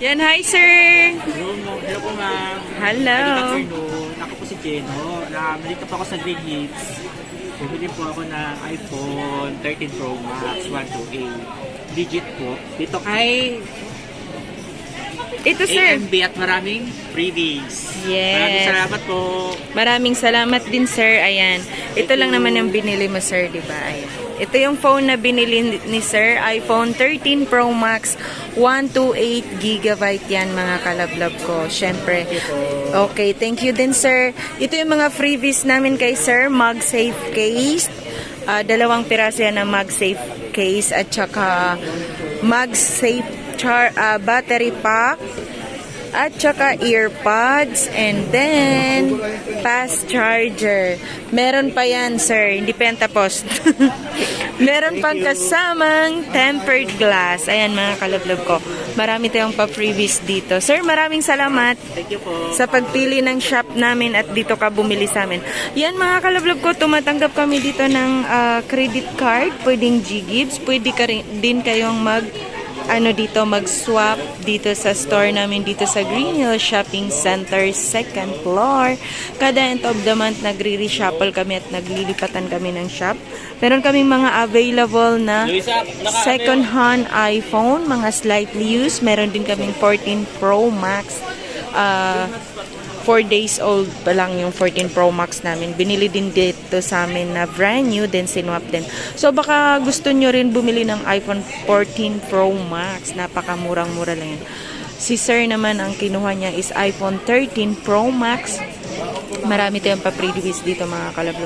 Yan, hi sir! Hello po ma'am. Hello! Good afternoon. Ako po si Jeno. Nalito po ako sa Green Hits. Bumili po ako ng iPhone 13 Pro Max 128. Digit po. Dito kay Ito sir! AMB at maraming freebies. Yes. Maraming salamat po. Maraming salamat din sir. Ayan. Ito lang naman yung binili mo sir, di ba? Ayan. Ito yung phone na binili ni sir. iPhone 13 Pro Max 128GB yan mga kalablab ko. Syempre. Okay, thank you din sir. Ito yung mga freebies namin kay sir. MagSafe case. 2 piraso yan ng MagSafe case at saka MagSafe battery pack at saka earpods and then fast charger. Meron pa yan sir, hindi pa yan tapos. Meron pang kasamang tempered glass. Ayan mga kalablog ko, marami tayong pa-freebies dito. Sir, maraming salamat. Thank you po. Sa pagpili ng shop namin at dito ka bumili sa amin. Yan mga kalablog ko, tumatanggap kami dito ng credit card, pwedeng G-Gives, pwede ka rin, din kayong mag-swap dito sa store namin dito sa Green Hill Shopping Center, 2nd floor. Kada end of the month, nagre-reshuffle kami at naglilipatan kami ng shop. Meron kaming mga available na second-hand iPhone, mga slightly used. Meron din kaming 14 Pro Max. 4 days old pa lang yung 14 Pro Max namin. Binili din dito sa amin na brand new, then sinwap din. So baka gusto nyo rin bumili ng iPhone 14 Pro Max. Napakamurang-mura lang yan. Si sir naman ang kinuha niya is iPhone 13 Pro Max. Marami tayong pa-freebies dito mga kalablo.